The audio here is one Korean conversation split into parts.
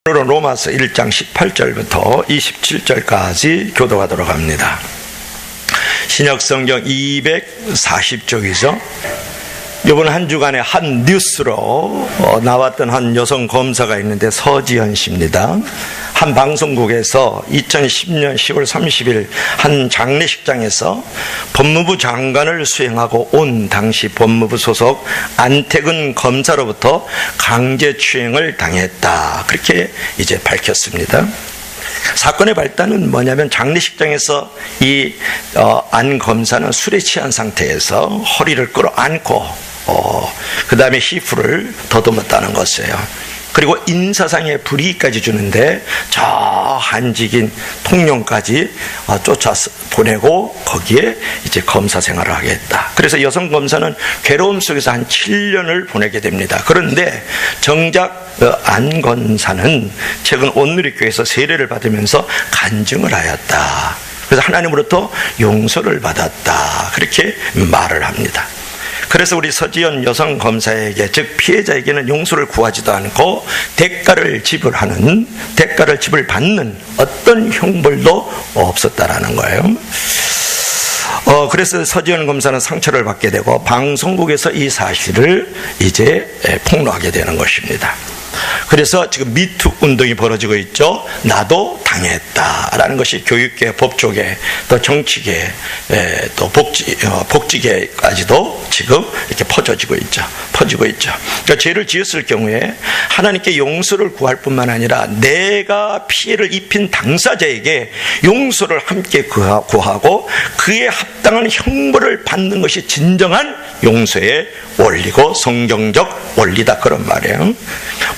오늘은 로마서 1장 18절부터 27절까지 교도하도록 합니다. 신약성경 240쪽이죠. 이번 한 주간에 한 뉴스로 나왔던 한 여성 검사가 있는데 서지현 씨입니다. 한 방송국에서 2010년 10월 30일 한 장례식장에서 법무부 장관을 수행하고 온 당시 법무부 소속 안태근 검사로부터 강제추행을 당했다. 그렇게 이제 밝혔습니다. 사건의 발단은 뭐냐면 장례식장에서 이 안 검사는 술에 취한 상태에서 허리를 끌어안고 그 다음에 히프를 더듬었다는 것이에요. 그리고 인사상의 불이익까지 주는데 저 한직인 통령까지 쫓아서 보내고 거기에 이제 검사 생활을 하겠다. 그래서 여성 검사는 괴로움 속에서 한 7년을 보내게 됩니다. 그런데 정작 안 검사는 최근 온누리교회에서 세례를 받으면서 간증을 하였다. 그래서 하나님으로부터 용서를 받았다. 그렇게 말을 합니다. 그래서 우리 서지현 여성 검사에게, 즉 피해자에게는 용서를 구하지도 않고 대가를 지불받는 어떤 형벌도 없었다라는 거예요. 그래서 서지현 검사는 상처를 받게 되고 방송국에서 이 사실을 이제 폭로하게 되는 것입니다. 그래서 지금 미투 운동이 벌어지고 있죠. 나도 당했다라는 것이 교육계, 법조계, 또 정치계, 또 복지계까지도 지금 이렇게 퍼지고 있죠. 그러니까 죄를 지었을 경우에 하나님께 용서를 구할 뿐만 아니라 내가 피해를 입힌 당사자에게 용서를 함께 구하고 그에 합당한 형벌을 받는 것이 진정한 용서의 원리고 성경적 원리다, 그런 말이에요.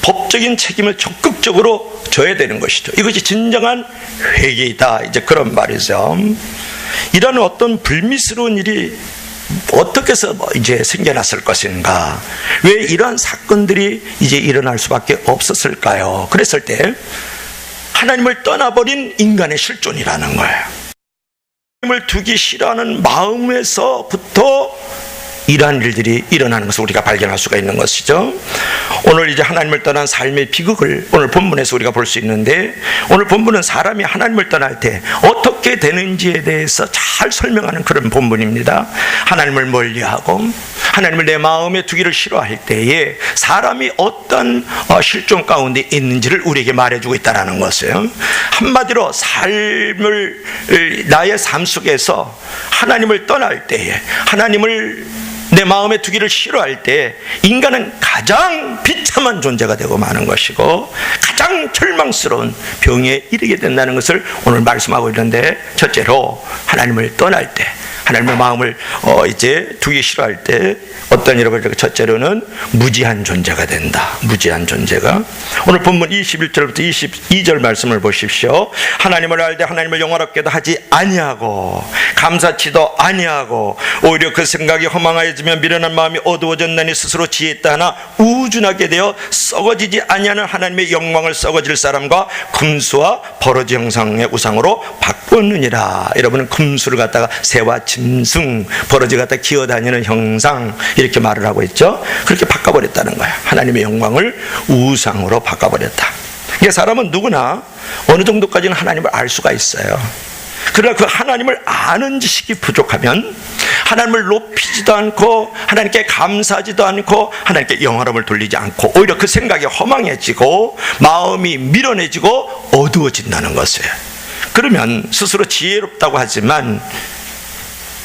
법적인 책임을 적극적으로 져야 되는 것이죠. 이것이 진정한 회개이다, 이제 그런 말이죠. 이런 어떤 불미스러운 일이 어떻게 해서 이제 생겨났을 것인가? 왜 이러한 사건들이 이제 일어날 수밖에 없었을까요? 그랬을 때 하나님을 떠나버린 인간의 실존이라는 거예요. 하나님을 두기 싫어하는 마음에서부터 이러한 일들이 일어나는 것을 우리가 발견할 수가 있는 것이죠. 오늘 이제 하나님을 떠난 삶의 비극을 오늘 본문에서 우리가 볼 수 있는데, 오늘 본문은 사람이 하나님을 떠날 때 어떻게 되는지에 대해서 잘 설명하는 그런 본문입니다. 하나님을 멀리하고 하나님을 내 마음에 두기를 싫어할 때에 사람이 어떤 실존 가운데 있는지를 우리에게 말해주고 있다는 것이에요. 한마디로 나의 삶 속에서 하나님을 떠날 때에, 하나님을 내 마음에 두기를 싫어할 때 인간은 가장 비참한 존재가 되고 마는 것이고 가장 절망스러운 병에 이르게 된다는 것을 오늘 말씀하고 있는데, 첫째로 하나님을 떠날 때, 하나님의 마음을 이제 두기 싫어할 때 어떤 일을 벌이고, 첫째로는 무지한 존재가 된다. 무지한 존재가. 오늘 본문 21절부터 22절 말씀을 보십시오. 하나님을 알되 하나님을 영화롭게도 하지 아니하고 감사치도 아니하고 오히려 그 생각이 허망하여지며 미련한 마음이 어두워졌나니 스스로 지혜있다 하나 우준하게 되어 썩어지지 아니하는 하나님의 영광을 썩어질 사람과 금수와 버러지 형상의 우상으로 바꾸느니라. 여러분은 금수를 갖다가 새와 짐승, 버러지 갖다 기어다니는 형상, 이렇게 말을 하고 있죠. 그렇게 바꿔버렸다는 거예요. 하나님의 영광을 우상으로 바꿔버렸다. 그러니까 사람은 누구나 어느 정도까지는 하나님을 알 수가 있어요. 그러나 그 하나님을 아는 지식이 부족하면 하나님을 높이지도 않고 하나님께 감사하지도 않고 하나님께 영화로움을 돌리지 않고 오히려 그 생각이 허망해지고 마음이 미련해지고 어두워진다는 것이에요. 그러면 스스로 지혜롭다고 하지만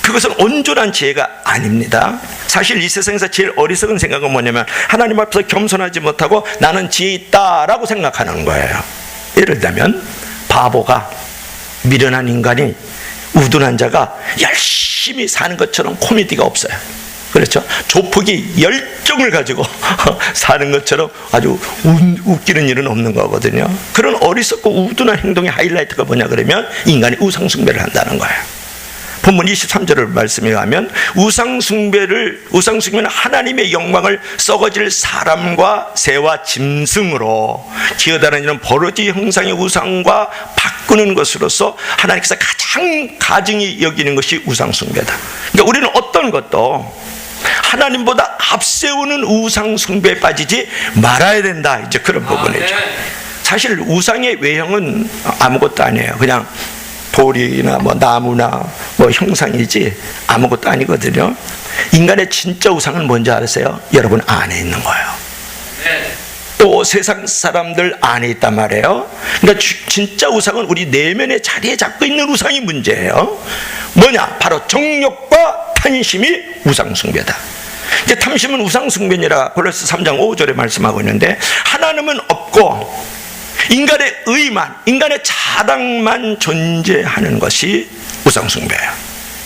그것은 온전한 지혜가 아닙니다. 사실 이 세상에서 제일 어리석은 생각은 뭐냐면 하나님 앞에서 겸손하지 못하고 나는 지혜 있다라고 생각하는 거예요. 예를 들면 바보가, 미련한 인간이, 우둔한 자가 열심히 사는 것처럼 코미디가 없어요. 그렇죠? 조폭이 열정을 가지고 사는 것처럼 아주 웃기는 일은 없는 거거든요. 그런 어리석고 우둔한 행동의 하이라이트가 뭐냐 그러면 인간이 우상숭배를 한다는 거예요. 본문 23절을 말씀에 가면 우상숭배는 하나님의 영광을 썩어질 사람과 새와 짐승으로 기어다니는 버러지 형상의 우상과 바꾸는 것으로서 하나님께서 가장 가증히 여기는 것이 우상숭배다. 그러니까 우리는 어떤 것도 하나님보다 앞세우는 우상숭배에 빠지지 말아야 된다, 이제 그런 부분이죠. 사실 우상의 외형은 아무것도 아니에요. 그냥 돌이나 뭐 나무나 뭐 형상이지 아무것도 아니거든요. 인간의 진짜 우상은 뭔지 아세요? 여러분 안에 있는 거예요. 또 세상 사람들 안에 있단 말이에요. 그러니까 진짜 우상은 우리 내면에 자리에 잡고 있는 우상이 문제예요. 뭐냐? 바로 정욕과 탄심이 우상 숭배다. 이제 탐심은 우상 숭배니라 골로새 3장 5절에 말씀하고 있는데, 하나님은 없고 인간의 의만, 인간의 자랑만 존재하는 것이 우상 숭배예요.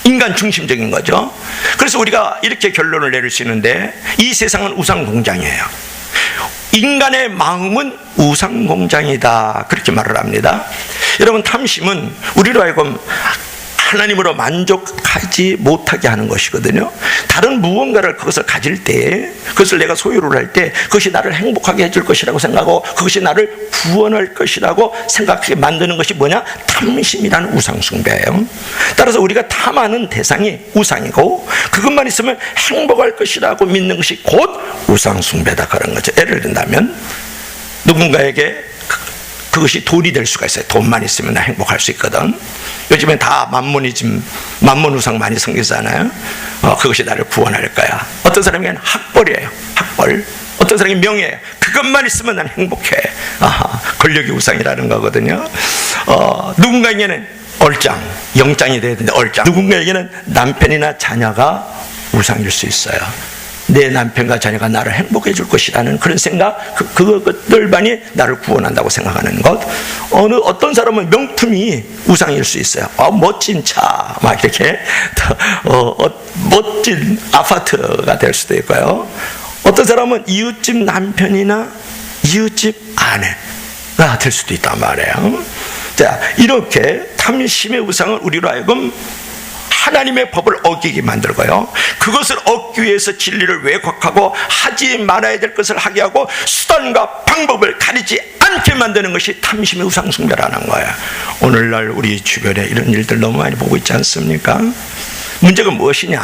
인간 중심적인 거죠. 그래서 우리가 이렇게 결론을 내릴 수 있는데, 이 세상은 우상 공장이에요. 인간의 마음은 우상 공장이다, 그렇게 말을 합니다. 여러분, 탐심은 우리로 하여금 하나님으로 만족하지 못하게 하는 것이거든요. 다른 무언가를 그것을 가질 때, 그것을 내가 소유를 할 때 그것이 나를 행복하게 해줄 것이라고 생각하고 그것이 나를 구원할 것이라고 생각하게 만드는 것이 뭐냐? 탐심이라는 우상 숭배예요. 따라서 우리가 탐하는 대상이 우상이고 그것만 있으면 행복할 것이라고 믿는 것이 곧 우상 숭배다, 그런 거죠. 예를 든다면 누군가에게 그것이 돈이 될 수가 있어요. 돈만 있으면 나 행복할 수 있거든. 요즘엔 다 만몬이즘, 만몬 우상 많이 생기잖아요. 그것이 나를 구원할 거야. 어떤 사람에게는 학벌이에요. 학벌. 어떤 사람이 명예예요. 그것만 있으면 난 행복해. 권력이 우상이라는 거거든요. 누군가에게는 얼짱, 영짱이 돼야 되는데 얼짱. 누군가에게는 남편이나 자녀가 우상일 수 있어요. 내 남편과 자녀가 나를 행복해 줄 것이라는 그런 생각, 그것들만이 나를 구원한다고 생각하는 것. 어떤 사람은 명품이 우상일 수 있어요. 멋진 차, 막 이렇게 멋진 아파트가 될 수도 있고요. 어떤 사람은 이웃집 남편이나 이웃집 아내가 될 수도 있단 말이에요. 자, 이렇게 탐심의 우상은 우리로 하여금 하나님의 법을 어기게 만들고요, 그것을 얻기 위해서 진리를 왜곡하고 하지 말아야 될 것을 하게 하고 수단과 방법을 가리지 않게 만드는 것이 탐심의 우상 숭배라는 거예요. 오늘날 우리 주변에 이런 일들 너무 많이 보고 있지 않습니까? 문제가 무엇이냐?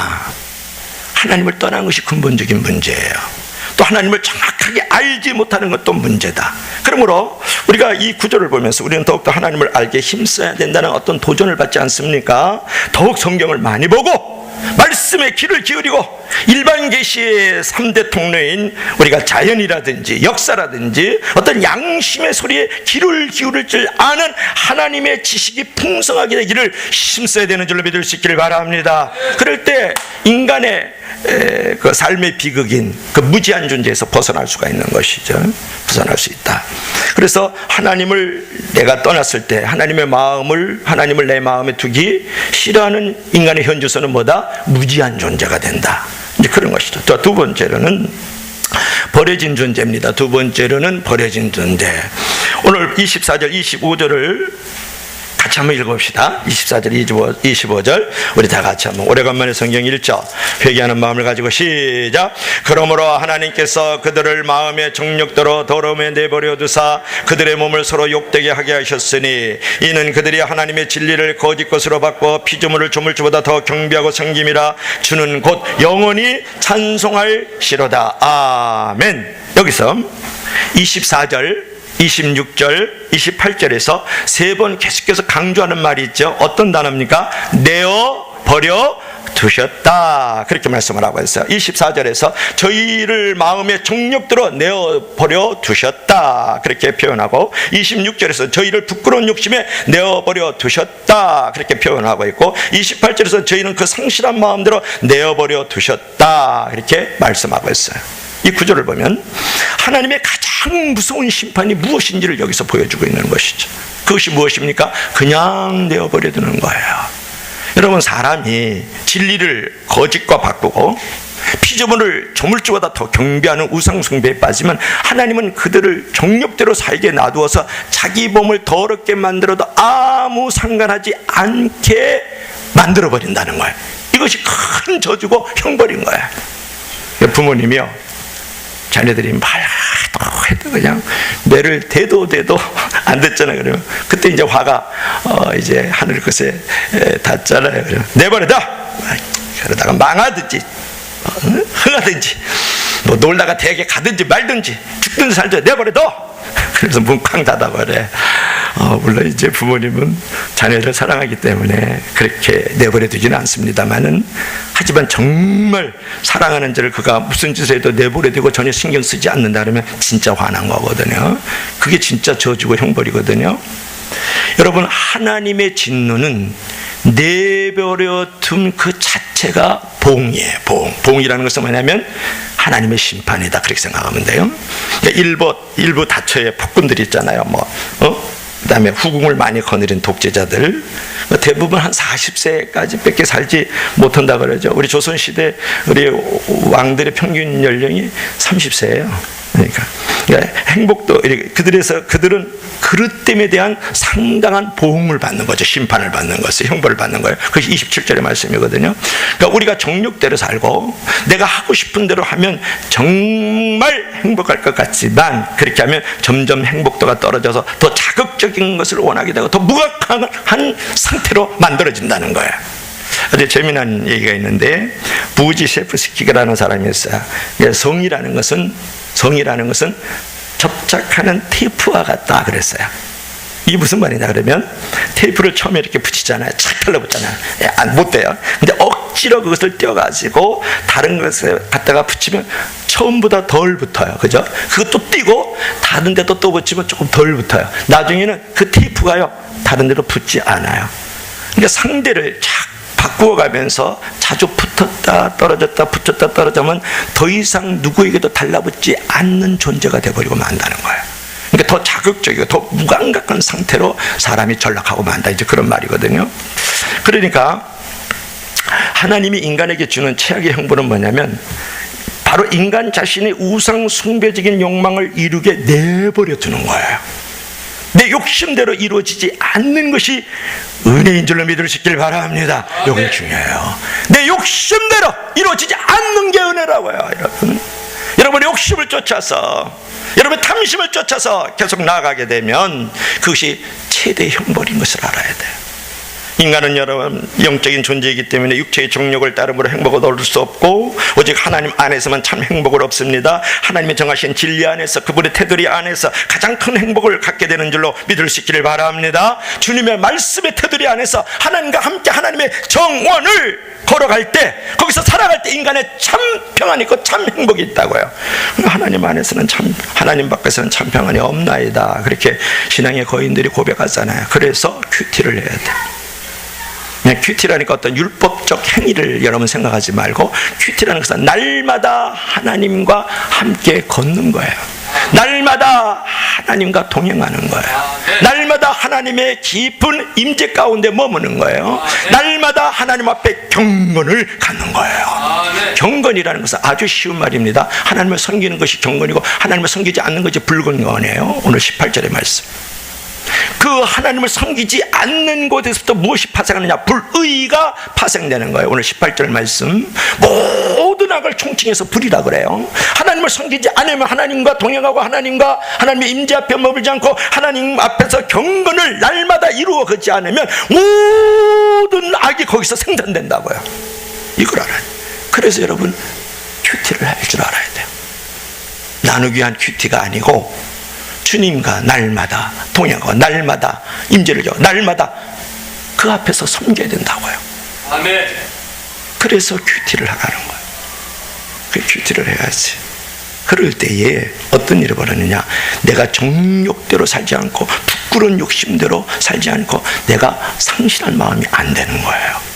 하나님을 떠난 것이 근본적인 문제예요. 또 하나님을 정확하게 알지 못하는 것도 문제다. 그러므로 우리가 이 구절을 보면서 우리는 더욱더 하나님을 알게 힘써야 된다는 어떤 도전을 받지 않습니까? 더욱 성경을 많이 보고 말씀에 귀를 기울이고 일반 계시의 3대 통로인 우리가 자연이라든지 역사라든지 어떤 양심의 소리에 귀를 기울일 줄 아는 하나님의 지식이 풍성하게 되기를 힘써야 되는 줄로 믿을 수 있기를 바랍니다. 그럴 때 인간의 그 삶의 비극인 그 무지한 존재에서 벗어날 수가 있는 것이죠. 벗어날 수 있다. 그래서 하나님을 내가 떠났을 때 하나님을 내 마음에 두기 싫어하는 인간의 현주소는 뭐다? 무지한 존재가 된다. 이제 그런 것이죠. 두 번째로는 버려진 존재입니다. 두 번째로는 버려진 존재. 오늘 24절, 25절을 같이 한번 읽어봅시다. 24절, 25절 우리 다 같이 한번 오래간만에 성경 읽죠. 회개하는 마음을 가지고 시작. 그러므로 하나님께서 그들을 마음의 정욕대로 더러움에 내버려 두사 그들의 몸을 서로 욕되게 하게 하셨으니 이는 그들이 하나님의 진리를 거짓 것으로 바꿔 피조물을 조물주보다 더 경배하고 섬김이라. 주는 곧 영원히 찬송할 시로다. 아멘. 여기서 24절, 26절, 28절에서 세 번 계속해서 강조하는 말이 있죠. 어떤 단어입니까? 내어버려 두셨다, 그렇게 말씀을 하고 있어요. 24절에서 저희를 마음의 정욕대로 내어버려 두셨다, 그렇게 표현하고 26절에서 저희를 부끄러운 욕심에 내어버려 두셨다, 그렇게 표현하고 있고 28절에서 저희는 그 상실한 마음대로 내어버려 두셨다, 이렇게 말씀하고 있어요. 이 구절을 보면 하나님의 가장 무서운 심판이 무엇인지를 여기서 보여주고 있는 것이죠. 그것이 무엇입니까? 그냥 내어버려 두는 거예요. 여러분, 사람이 진리를 거짓과 바꾸고 피조물을 조물주보다 더 경배하는 우상숭배에 빠지면 하나님은 그들을 정욕대로 살게 놔두어서 자기 몸을 더럽게 만들어도 아무 상관하지 않게 만들어버린다는 거예요. 이것이 큰 저주고 형벌인 거예요. 부모님이요, 자녀들이 해도 그냥 매를 대도 안 됐잖아요. 그러면 그때 이제 화가 이제 하늘 끝에 닿잖아요. 그러면 내버려둬. 그러다가 망하든지 흥하든지 뭐 놀다가 대게 가든지 말든지 죽든지 살든지 내버려둬. 그래서 문 쾅 닫아버려. 물론 이제 부모님은 자녀를 사랑하기 때문에 그렇게 내버려 두지는 않습니다만은, 하지만 정말 사랑하는 자를 그가 무슨 짓을 해도 내버려 두고 전혀 신경 쓰지 않는다 그러면 진짜 화난 거거든요. 그게 진짜 저주고 형벌이거든요. 여러분, 하나님의 진노는 내버려 둔 그 자체가 봉이에요. 봉이라는 것은 뭐냐면 하나님의 심판이다, 그렇게 생각하면 돼요. 그러니까 일부 다처의 폭군들이 있잖아요. 그다음에 후궁을 많이 거느린 독재자들, 대부분 한 40세까지 밖에 살지 못한다 그러죠. 우리 조선시대 우리 왕들의 평균 연령이 30세예요. 그러니까 행복도, 그들은 그릇됨에 대한 상당한 보응을 받는 거죠. 심판을 받는 것을, 형벌을 받는 거예요. 그것이 27절의 말씀이거든요. 그러니까 우리가 정욕대로 살고 내가 하고 싶은 대로 하면 정말 행복할 것 같지만, 그렇게 하면 점점 행복도가 떨어져서 더 자극적인 것을 원하게 되고 더 무각한 상태로 만들어진다는 거예요. 아주 재미난 얘기가 있는데, 부지셰프스키라는 사람이 있어요. 성이라는 것은 접착하는 테이프와 같다 그랬어요. 이게 무슨 말이냐 그러면, 테이프를 처음에 이렇게 붙이잖아요. 착 달라붙잖아요. 못 돼요. 근데 억지로 그것을 떼어가지고 다른 것에 갖다가 붙이면 처음보다 덜 붙어요. 그죠? 그것도 띄고 다른 데도 또 붙이면 조금 덜 붙어요. 나중에는 그 테이프가요, 다른 데로 붙지 않아요. 그러니까 상대를 착 바꾸어가면서 자주 붙었다 떨어졌다 붙었다 떨어지면 더 이상 누구에게도 달라붙지 않는 존재가 되어버리고 만다는 거예요. 그러니까 더 자극적이고 더 무감각한 상태로 사람이 전락하고 만다, 이제 그런 말이거든요. 그러니까 하나님이 인간에게 주는 최악의 형벌은 뭐냐면, 바로 인간 자신의 우상 숭배적인 욕망을 이루게 내버려 두는 거예요. 내 욕심대로 이루어지지 않는 것이 은혜인 줄로 믿으시길 바랍니다. 이게 중요해요. 내 욕심대로 이루어지지 않는 게 은혜라고요. 여러분의 욕심을 쫓아서, 여러분의 탐심을 쫓아서 계속 나아가게 되면 그것이 최대의 형벌인 것을 알아야 돼요. 인간은 여러분 영적인 존재이기 때문에 육체의 정욕을 따름으로 행복을 얻을 수 없고, 오직 하나님 안에서만 참 행복을 얻습니다. 하나님이 정하신 진리 안에서, 그분의 테두리 안에서 가장 큰 행복을 갖게 되는 줄로 믿을 수 있기를 바랍니다. 주님의 말씀의 테두리 안에서 하나님과 함께 하나님의 정원을 걸어갈 때, 거기서 살아갈 때 인간의 참 평안이 있고 참 행복이 있다고요. 하나님 안에서는 참, 하나님 밖에서는 참 평안이 없나이다, 그렇게 신앙의 거인들이 고백하잖아요. 그래서 큐티를 해야 돼요. 그냥 큐티라니까 어떤 율법적 행위를 여러분 생각하지 말고, 큐티라는 것은 날마다 하나님과 함께 걷는 거예요. 날마다 하나님과 동행하는 거예요. 날마다 하나님의 깊은 임재 가운데 머무는 거예요. 날마다 하나님 앞에 경건을 갖는 거예요. 경건이라는 것은 아주 쉬운 말입니다. 하나님을 섬기는 것이 경건이고, 하나님을 섬기지 않는 것이 불경건이에요. 오늘 18절의 말씀. 그 하나님을 섬기지 않는 곳에서부터 무엇이 파생하느냐? 불의가 파생되는 거예요. 오늘 18절 말씀, 모든 악을 총칭해서 불이라 그래요. 하나님을 섬기지 않으면 하나님과 동행하고 하나님의 임재 앞에 머물지 않고 하나님 앞에서 경건을 날마다 이루어 가지 않으면 모든 악이 거기서 생산된다고요. 이걸 알아요. 그래서 여러분 큐티를 할 줄 알아야 돼요. 나누기 위한 큐티가 아니고, 주님과 날마다 동행하고 날마다 임재를 줘, 날마다 그 앞에서 섬겨야 된다고요. 아멘. 그래서 큐티를 하라는 거예요. 그 큐티를 해야지. 그럴 때에 어떤 일이 벌어지느냐? 내가 정욕대로 살지 않고 부끄러운 욕심대로 살지 않고 내가 상실한 마음이 안 되는 거예요.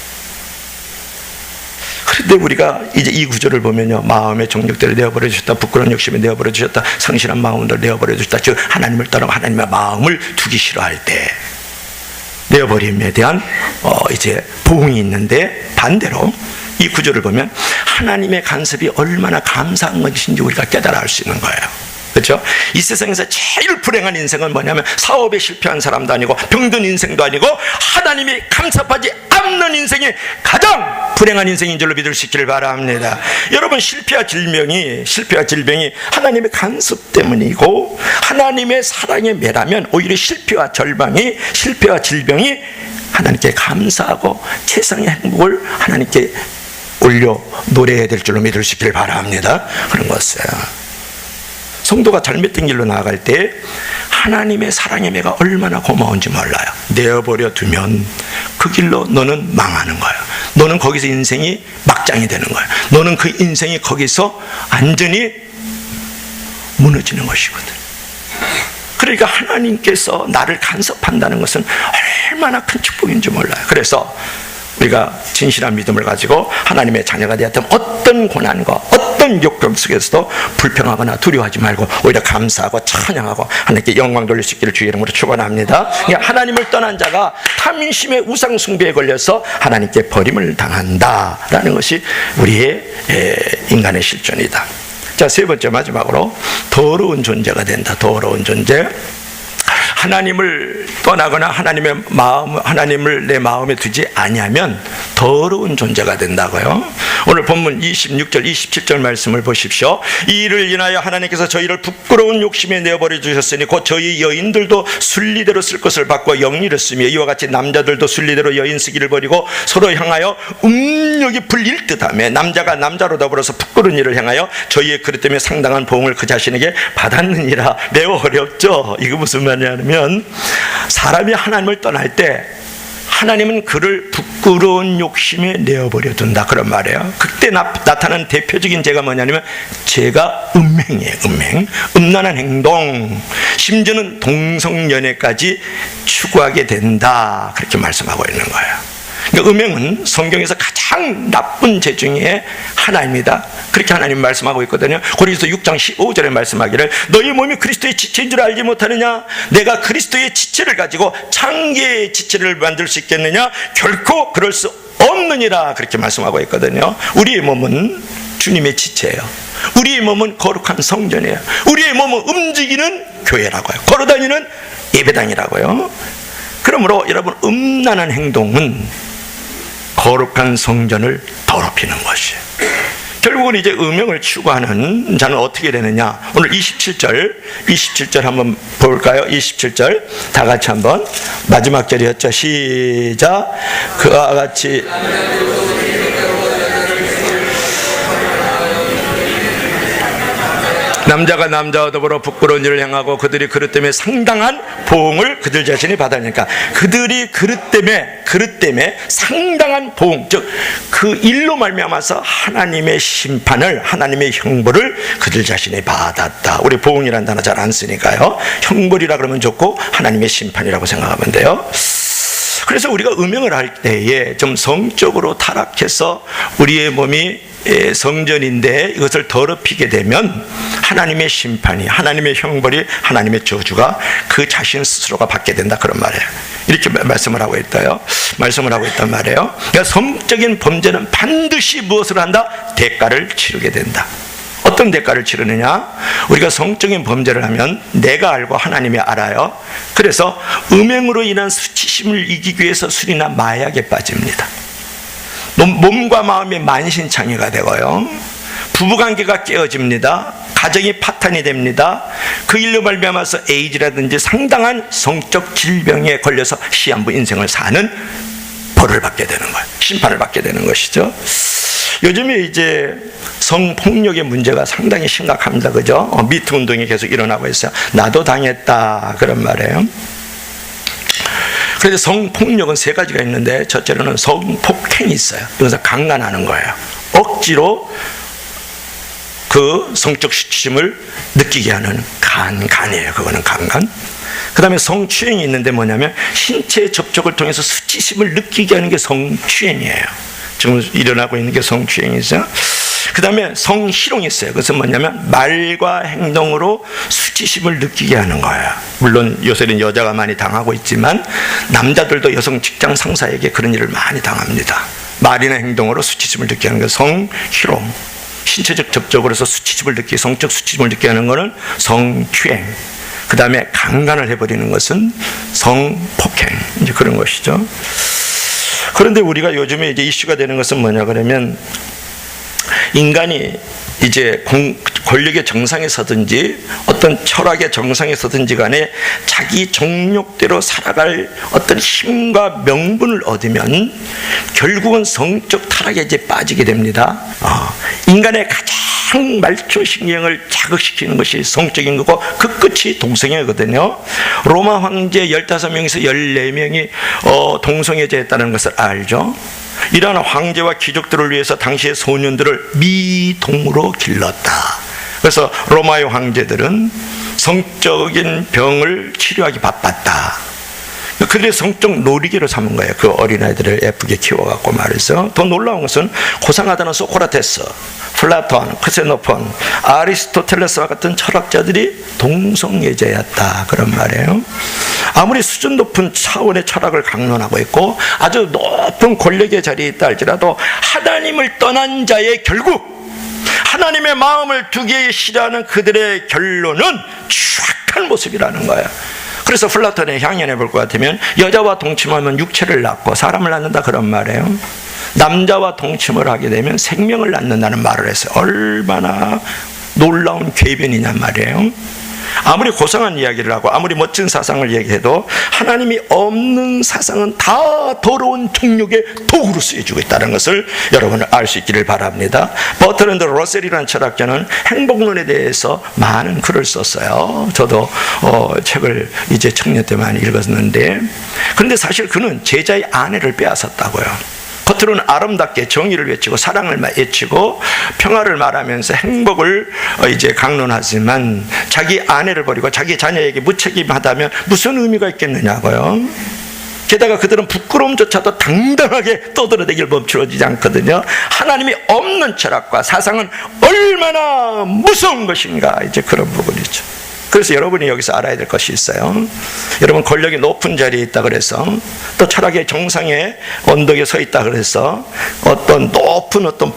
그런데 우리가 이제 이 구절을 보면요, 마음의 정욕대로 내어버려 주셨다, 부끄러운 욕심에 내어버려 주셨다, 상실한 마음으로 내어버려 주셨다. 즉 하나님을 따라 하나님의 마음을 두기 싫어할 때 내어버림에 대한 이제 보응이 있는데, 반대로 이 구절을 보면 하나님의 간섭이 얼마나 감사한 것인지 우리가 깨달아 알 수 있는 거예요. 그렇죠? 이 세상에서 제일 불행한 인생은 뭐냐면, 사업에 실패한 사람도 아니고 병든 인생도 아니고 하나님이 감사하지 않는 인생이 가장 불행한 인생인 줄로 믿을 수 있기를 바랍니다. 여러분, 실패와 질병이 하나님의 간섭 때문이고, 하나님의 사랑에 매라면 오히려 실패와 질병이 하나님께 감사하고 세상의 행복을 하나님께 올려 노래해야 될 줄로 믿을 수 있기를 바랍니다. 그런 것이에요. 성도가 잘못된 길로 나아갈 때 하나님의 사랑의 매가 얼마나 고마운지 몰라요. 내어버려 두면 그 길로 너는 망하는 거예요. 너는 거기서 인생이 막장이 되는 거예요. 너는 그 인생이 거기서 완전히 무너지는 것이거든. 그러니까 하나님께서 나를 간섭한다는 것은 얼마나 큰 축복인지 몰라요. 그래서 우리가 진실한 믿음을 가지고 하나님의 자녀가 되었다면 어떤 고난과 어떤 역경 속에서도 불평하거나 두려워하지 말고 오히려 감사하고 찬양하고 하나님께 영광 돌릴 수 있기를 주의 이름으로 축원합니다. 그러니까 하나님을 떠난 자가 탐심의 우상 숭배에 걸려서 하나님께 버림을 당한다라는 것이 우리의 인간의 실존이다. 자, 세 번째 마지막으로 더러운 존재가 된다. 더러운 존재. 하나님을 떠나거나 하나님의 마음, 하나님을 내 마음에 두지 아니하면 더러운 존재가 된다고요. 오늘 본문 26절, 27절 말씀을 보십시오. 이 일을 인하여 하나님께서 저희를 부끄러운 욕심에 내어버려 주셨으니 곧 저희 여인들도 순리대로 쓸 것을 받고 영리를 쓰며 이와 같이 남자들도 순리대로 여인 쓰기를 버리고 서로 향하여 음욕이 불릴 듯하며 남자가 남자로 더불어서 부끄러운 일을 향하여 저희의 그릇 때문에 상당한 보응을 그 자신에게 받았느니라. 매우 어렵죠. 이거 무슨 말이냐면 사람이 하나님을 떠날 때 하나님은 그를 부끄러운 욕심에 내어버려 둔다, 그런 말이에요. 그때 나타나는 대표적인 죄가 뭐냐면 죄가 음행이에요. 음란한 행동, 심지어는 동성연애까지 추구하게 된다, 그렇게 말씀하고 있는 거예요. 그러니까 음행은 성경에서 가장 나쁜 죄 중에 하나입니다. 그렇게 하나님 말씀하고 있거든요. 고린도서 6장 15절에 말씀하기를 너희 몸이 그리스도의 지체인 줄 알지 못하느냐? 내가 그리스도의 지체를 가지고 창계의 지체를 만들 수 있겠느냐? 결코 그럴 수 없느니라, 그렇게 말씀하고 있거든요. 우리의 몸은 주님의 지체예요. 우리의 몸은 거룩한 성전이에요. 우리의 몸은 움직이는 교회라고요. 걸어다니는 예배당이라고요. 그러므로 여러분, 음란한 행동은 거룩한 성전을 더럽히는 것이에요. 결국은 이제 음행을 추구하는 자는 어떻게 되느냐? 오늘 27절 한번 볼까요? 27절 다 같이 한번, 마지막 절이었죠. 시작. 그와 같이 남자가 남자와 더불어 부끄러운 일을 행하고 그들이 그릇 때문에 상당한 보응을 그들 자신이 받으니까, 그들이 그릇 때문에 상당한 보응, 즉 그 일로 말미암아서 하나님의 심판을, 하나님의 형벌을 그들 자신이 받았다. 우리 보응이라는 단어 잘 안 쓰니까요, 형벌이라 그러면 좋고 하나님의 심판이라고 생각하면 돼요. 그래서 우리가 음행을 할 때에 좀 성적으로 타락해서 우리의 몸이 성전인데 이것을 더럽히게 되면 하나님의 심판이, 하나님의 형벌이, 하나님의 저주가 그 자신 스스로가 받게 된다, 그런 말이에요. 이렇게 말씀을 하고 있다요. 말씀을 하고 있단 말이에요. 그러니까 성적인 범죄는 반드시 무엇을 한다? 대가를 치르게 된다. 어떤 대가를 치르느냐? 우리가 성적인 범죄를 하면 내가 알고 하나님이 알아요. 그래서 음행으로 인한 수치심을 이기기 위해서 술이나 마약에 빠집니다. 몸과 마음이 만신창이가 되고요, 부부관계가 깨어집니다. 가정이 파탄이 됩니다. 그 일로 말미암아서 에이즈라든지 상당한 성적 질병에 걸려서 시한부 인생을 사는 벌을 받게 되는 거예요. 심판을 받게 되는 것이죠. 요즘에 이제 성폭력의 문제가 상당히 심각합니다. 그죠? 미투 운동이 계속 일어나고 있어요. 나도 당했다, 그런 말이에요. 그래서 성폭력은 세 가지가 있는데, 첫째로는 성폭행이 있어요. 그래서 강간하는 거예요. 억지로 그 성적 수치심을 느끼게 하는 간이에요. 그거는 강간. 그 다음에 성추행이 있는데 뭐냐면 신체 접촉을 통해서 수치심을 느끼게 하는 게 성추행이에요. 지금 일어나고 있는 게 성추행이죠. 그 다음에 성희롱이 있어요. 그것은 뭐냐면 말과 행동으로 수치심을 느끼게 하는 거예요. 물론 요새는 여자가 많이 당하고 있지만 남자들도 여성 직장 상사에게 그런 일을 많이 당합니다. 말이나 행동으로 수치심을 느끼게 하는 게 성희롱. 신체적 접촉으로서 수치심을 느끼게, 성적 수치심을 느끼게 하는 것은 성추행. 그 다음에 강간을 해버리는 것은 성폭행. 이제 그런 것이죠. 그런데 우리가 요즘에 이제 이슈가 되는 것은 뭐냐 그러면, 인간이 이제 권력의 정상에 서든지 어떤 철학의 정상에 서든지 간에 자기 정욕대로 살아갈 어떤 힘과 명분을 얻으면 결국은 성적 타락에 이제 빠지게 됩니다. 인간의 가장 말초신경을 자극시키는 것이 성적인 거고 그 끝이 동성애거든요. 로마 황제 15명에서 14명이 동성애자였다는 것을 알죠. 이러한 황제와 귀족들을 위해서 당시의 소년들을 미동으로 길렀다. 그래서 로마의 황제들은 성적인 병을 치료하기 바빴다. 그들의 성적 놀이기로 삼은 거예요. 그 어린아이들을 예쁘게 키워갖고 말이죠. 더 놀라운 것은 고상하다는 소크라테스, 플라톤, 크세노폰, 아리스토텔레스와 같은 철학자들이 동성애자였다. 그런 말이에요. 아무리 수준 높은 차원의 철학을 강론하고 있고 아주 높은 권력의 자리에 있다 할지라도 하나님을 떠난 자의 결국, 하나님의 마음을 두기에 싫어하는 그들의 결론은 추악한 모습이라는 거예요. 그래서 플라톤의 향연해 볼 것 같으면 여자와 동침하면 육체를 낳고 사람을 낳는다 그런 말이에요. 남자와 동침을 하게 되면 생명을 낳는다는 말을 했어요. 얼마나 놀라운 궤변이냔 말이에요. 아무리 고상한 이야기를 하고 아무리 멋진 사상을 얘기해도 하나님이 없는 사상은 다 더러운 정욕의 도구로 쓰여지고 있다는 것을 여러분 알 수 있기를 바랍니다. 버트랜드 러셀이라는 철학자는 행복론에 대해서 많은 글을 썼어요. 저도 책을 이제 청년 때 많이 읽었는데, 그런데 사실 그는 제자의 아내를 빼앗았다고요. 겉으로는 아름답게 정의를 외치고 사랑을 외치고 평화를 말하면서 행복을 이제 강론하지만 자기 아내를 버리고 자기 자녀에게 무책임하다면 무슨 의미가 있겠느냐고요. 게다가 그들은 부끄러움조차도 당당하게 떠들어대기를 멈추어지지 않거든요. 하나님이 없는 철학과 사상은 얼마나 무서운 것인가, 이제 그런 부분이죠. 그래서 여러분이 여기서 알아야 될 것이 있어요. 여러분 권력이 높은 자리에 있다 그래서, 또 철학의 정상의 언덕에 서 있다 그래서, 어떤 높은 어떤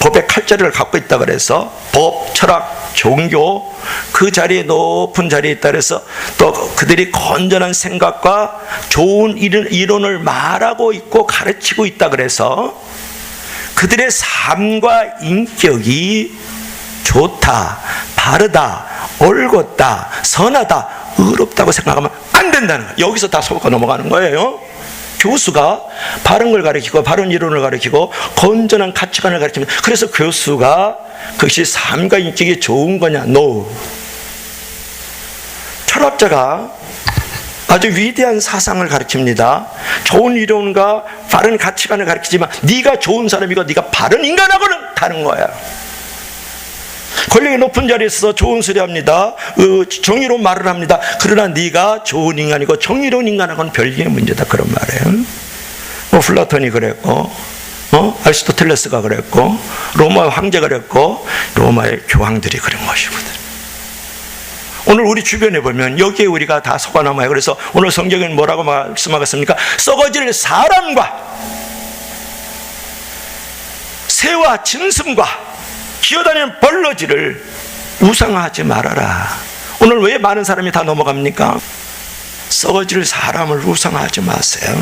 법의 칼자리를 갖고 있다 그래서 법, 철학, 종교 그 자리에 높은 자리에 있다 그래서 또 그들이 건전한 생각과 좋은 이론을 말하고 있고 가르치고 있다 그래서 그들의 삶과 인격이 좋다, 바르다, 옳고,다 선하다, 의롭다고 생각하면 안 된다는 거예요. 여기서 다 속아 넘어가는 거예요. 교수가 바른 걸 가르치고 바른 이론을 가르치고 건전한 가치관을 가르칩니다. 그래서 교수가 그것이 삶과 인격이 좋은 거냐? No. 철학자가 아주 위대한 사상을 가르칩니다. 좋은 이론과 바른 가치관을 가르치지만 네가 좋은 사람이고 네가 바른 인간하고는 다른 거야. 권력이 높은 자리에 있어서 좋은 소리 합니다. 정의로운 말을 합니다. 그러나 네가 좋은 인간이고 정의로운 인간하고는 별개의 문제다, 그런 말이에요. 플라톤이 그랬고, 아리스토텔레스가 그랬고, 로마의 황제가 그랬고, 로마의 교황들이 그런 것이거든. 오늘 우리 주변에 보면 여기에 우리가 다 속아남아요. 그래서 오늘 성경은 뭐라고 말씀하겠습니까? 썩어질 사람과 새와 짐승과 기어다니는 벌러지를 우상하지 말아라. 오늘 왜 많은 사람이 다 넘어갑니까? 썩어질 사람을 우상하지 마세요.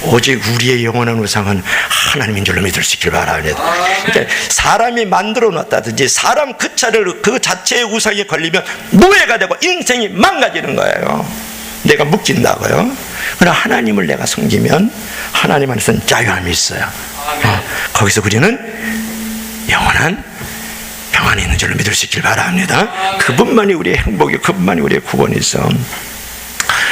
오직 우리의 영원한 우상은 하나님인 줄로 믿을 수 있길 바랍니다. 그러니까 사람이 만들어 놨다든지 사람 그 자체의 우상에 걸리면 노예가 되고 인생이 망가지는 거예요. 내가 묶인다고요. 그러나 하나님을 내가 섬기면 하나님 안에서는 자유함이 있어요. 거기서 우리는 영원한 평안이 있는 줄로 믿을 수 있길 바랍니다. 그분만이 우리의 행복이고 그분만이 우리의 구원이 있어.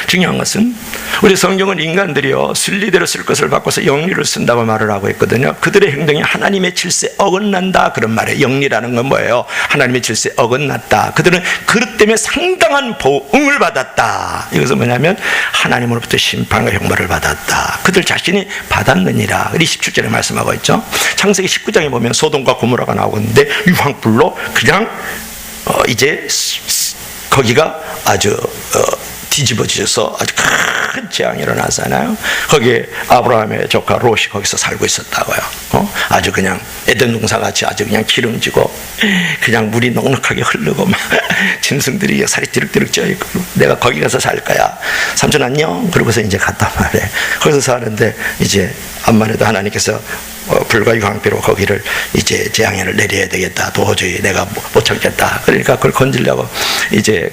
중요한 것은 우리 성경은 인간들이요 순리대로 쓸 것을 바꿔서 영리를 쓴다고 말을 하고 있거든요. 그들의 행동이 하나님의 질서에 어긋난다, 그런 말이에요. 영리라는 건 뭐예요? 하나님의 질서에 어긋났다. 그들은 그릇 때문에 상당한 보응을 받았다. 이것은 뭐냐면 하나님으로부터 심판과 형벌을 받았다. 그들 자신이 받았느니라. 27절에 말씀하고 있죠. 창세기 19장에 보면 소돔과 고모라가 나오는데 유황불로 그냥 이제 거기가 아주 뒤집어지셔서 아주 큰 재앙이 일어나잖아요. 거기에 아브라함의 조카 롯이 거기서 살고 있었다고요. 아주 그냥 에덴 동산같이 아주 그냥 기름지고 그냥 물이 넉넉하게 흐르고 막 짐승들이 살이 띠륵띠륵 쪄있고 내가 거기 가서 살 거야. 삼촌 안녕. 그러고서 이제 갔단 말이에요. 거기서 사는데 이제 암만 해도 하나님께서 불가유황비로 거기를 이제 재앙을 내려야 되겠다. 도저히 내가 못 참겠다. 그러니까 그걸 건지려고 이제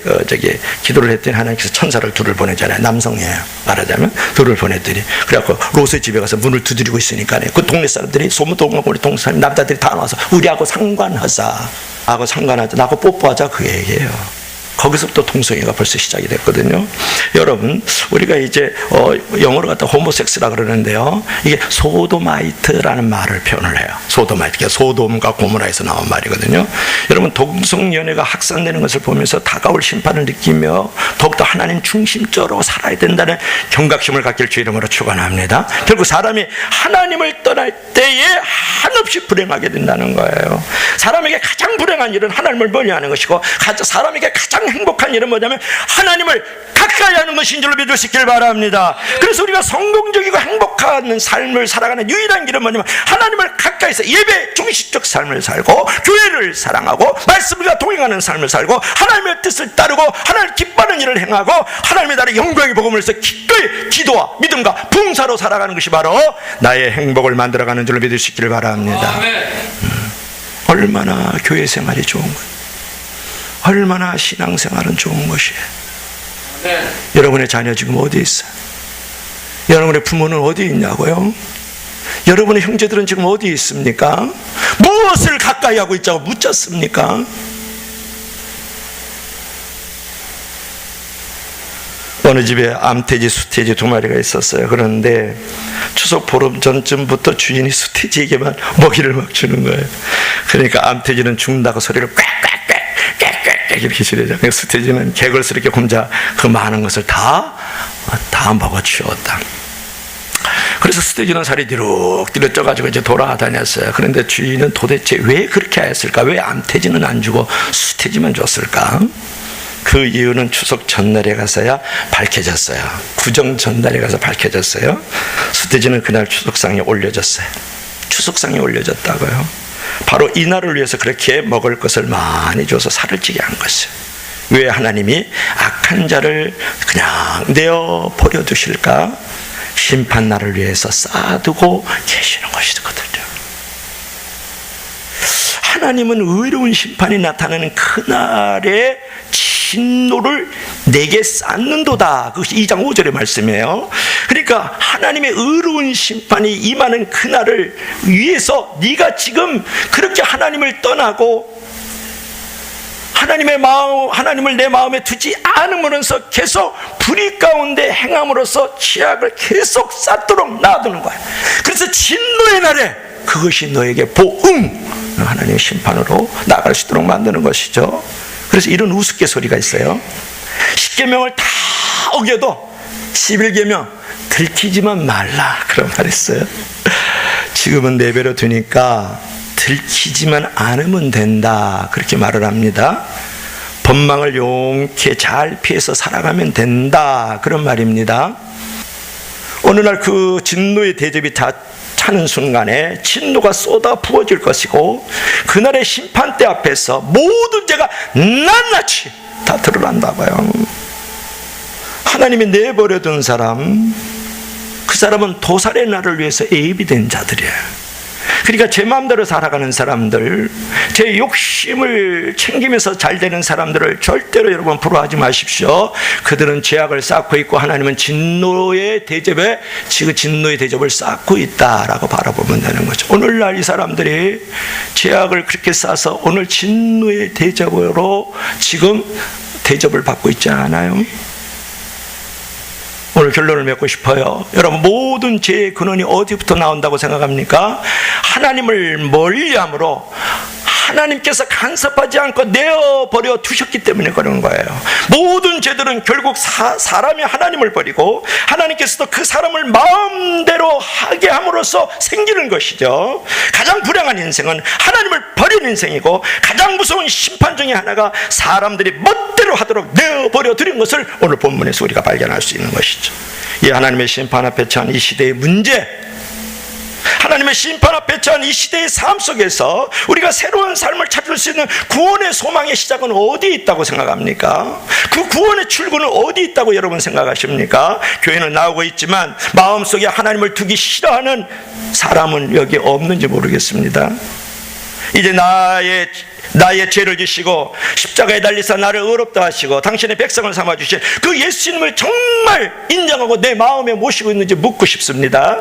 기도를 했더니 하나님께서 천사를 둘을 보내잖아요. 남성이에요. 말하자면 둘을 보냈더니 그래갖고 롯의 집에 가서 문을 두드리고 있으니까 그 동네 사람들이 소문동네 동네 사람 남자들이 다 나와서 우리하고 상관하자. 나하고 상관하자. 나하고 뽀뽀하자. 그 얘기예요. 거기서부터 동성애가 벌써 시작이 됐거든요. 여러분, 우리가 이제 영어로 갖다 호모섹스라 그러는데요. 이게 소도마이트라는 말을 표현을 해요. 소도마이트, 소돔과 고모라에서 나온 말이거든요. 여러분, 동성연애가 확산되는 것을 보면서 다가올 심판을 느끼며 더욱더 하나님 중심적으로 살아야 된다는 경각심을 갖길 주 이름으로 축원합니다. 결국 사람이 하나님을 떠날 때에 한없이 불행하게 된다는 거예요. 사람에게 가장 불행한 일은 하나님을 멀리하는 것이고, 사람에게 가장 행복한 일은 뭐냐면 하나님을 가까이 하는 것인 줄로 믿으시길 바랍니다. 그래서 우리가 성공적이고 행복한 삶을 살아가는 유일한 길은 뭐냐면 하나님을 가까이서 예배 중심적 삶을 살고 교회를 사랑하고 말씀과 동행하는 삶을 살고 하나님의 뜻을 따르고 하나님을 기뻐하는 일을 행하고 하나님의 나라의 영광의 복음을 위해서 기꺼이 기도와 믿음과 봉사로 살아가는 것이 바로 나의 행복을 만들어가는 줄로 믿으시길 바랍니다. 얼마나 교회 생활이 좋은 거예요. 얼마나 신앙생활은 좋은 것이에요. 여러분의 자녀 지금 어디 있어요? 여러분의 부모는 어디 있냐고요? 여러분의 형제들은 지금 어디 있습니까? 무엇을 가까이 하고 있자고 묻혔습니까? 어느 집에 암돼지, 수돼지 두 마리가 있었어요. 그런데 추석 보름 전쯤부터 주인이 수돼지에게만 먹이를 막 주는 거예요. 그러니까 암돼지는 죽는다고 소리를 꽥꽥꽥 이렇게 지르죠. 수돼지는 개걸스럽게 혼자 그 많은 것을 다 먹어치웠다. 그래서 수돼지는 살이 뒤룩뒤룩 쪄가지고 이제 돌아다녔어요. 그런데 주인은 도대체 왜 그렇게 했을까? 왜 암돼지는 안 주고 수돼지만 줬을까? 그 이유는 추석 전날에 가서야 밝혀졌어요. 구정 전날에 가서 밝혀졌어요. 수돼지는 그날 추석상에 올려졌어요. 추석상에 올려졌다고요. 바로 이날을 위해서 그렇게 먹을 것을 많이 줘서 살을 찌게 한 것이에요. 왜 하나님이 악한 자를 그냥 내어 버려 두실까? 심판날을 위해서 쌓아두고 계시는 것이거든요. 하나님은 의로운 심판이 나타나는 그날에 진노를 내게 쌓는도다. 그것이 2장 5절의 말씀이에요. 그러니까 하나님의 의로운 심판이 임하는 그날을 위해서 네가 지금 그렇게 하나님을 떠나고 하나님의 마음, 하나님을 내 마음에 두지 않음으로써 계속 불의 가운데 행함으로써 죄악을 계속 쌓도록 놔두는 거야. 그래서 진노의 날에 그것이 너에게 보응, 하나님의 심판으로 나갈 수 있도록 만드는 것이죠. 그래서 이런 우스갯소리가 있어요. 10계명을 다 어겨도 11계명 들키지만 말라, 그런 말이 있어요. 지금은 내버려 두니까 들키지만 않으면 된다, 그렇게 말을 합니다. 법망을 용케 잘 피해서 살아가면 된다, 그런 말입니다. 어느 날 그 진노의 대접이 다 차는 순간에 진노가 쏟아 부어질 것이고 그날의 심판대 앞에서 모든 죄가 낱낱이 다 드러난다고요. 하나님이 내버려둔 사람, 그 사람은 도살의 날을 위해서 예비된 자들이에요. 그러니까 제 마음대로 살아가는 사람들, 제 욕심을 챙기면서 잘 되는 사람들을 절대로 여러분 부러워하지 마십시오. 그들은 죄악을 쌓고 있고 하나님은 진노의 대접에 지금 진노의 대접을 쌓고 있다라고 바라보면 되는 거죠. 오늘날 이 사람들이 죄악을 그렇게 쌓아서 오늘 진노의 대접으로 지금 대접을 받고 있지 않아요? 오늘 결론을 맺고 싶어요. 여러분, 모든 죄의 근원이 어디부터 나온다고 생각합니까? 하나님을 멀리함으로 하나님께서 간섭하지 않고 내어버려 두셨기 때문에 그런 거예요. 모든 죄들은 결국 사람이 하나님을 버리고 하나님께서도 그 사람을 마음대로 하게 함으로써 생기는 것이죠. 가장 불행한 인생은 하나님을 버린 인생이고 가장 무서운 심판 중에 하나가 사람들이 멋대로 하도록 내어버려 두는 것을 오늘 본문에서 우리가 발견할 수 있는 것이죠. 이 하나님의 심판 앞에 처한 이 시대의 문제, 하나님의 심판 앞에 처한 이 시대의 삶 속에서 우리가 새로운 삶을 찾을 수 있는 구원의 소망의 시작은 어디에 있다고 생각합니까? 그 구원의 출구는 어디 있다고 여러분 생각하십니까? 교회는 나오고 있지만 마음속에 하나님을 두기 싫어하는 사람은 여기 없는지 모르겠습니다. 이제 나의 죄를 지시고 십자가에 달리사 나를 의롭다 하시고 당신의 백성을 삼아주신 그 예수님을 정말 인정하고 내 마음에 모시고 있는지 묻고 싶습니다.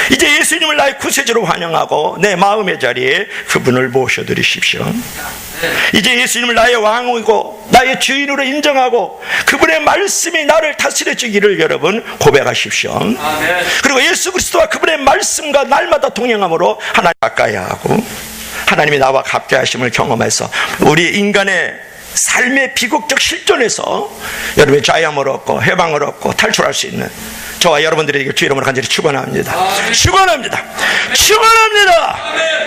이제 예수님을 나의 구세주로 환영하고 내 마음의 자리에 그분을 모셔드리십시오. 이제 예수님을 나의 왕이고 나의 주인으로 인정하고 그분의 말씀이 나를 다스려 주기를 여러분 고백하십시오. 그리고 예수 그리스도와 그분의 말씀과 날마다 동행함으로 하나님 가까이 하고 하나님이 나와 함께 하심을 경험해서 우리 인간의 삶의 비극적 실존에서 여러분의 자유함을 얻고 해방을 얻고 탈출할 수 있는 저와 여러분들에게 주 이름으로 간절히 축원합니다. 축원합니다. 축원합니다.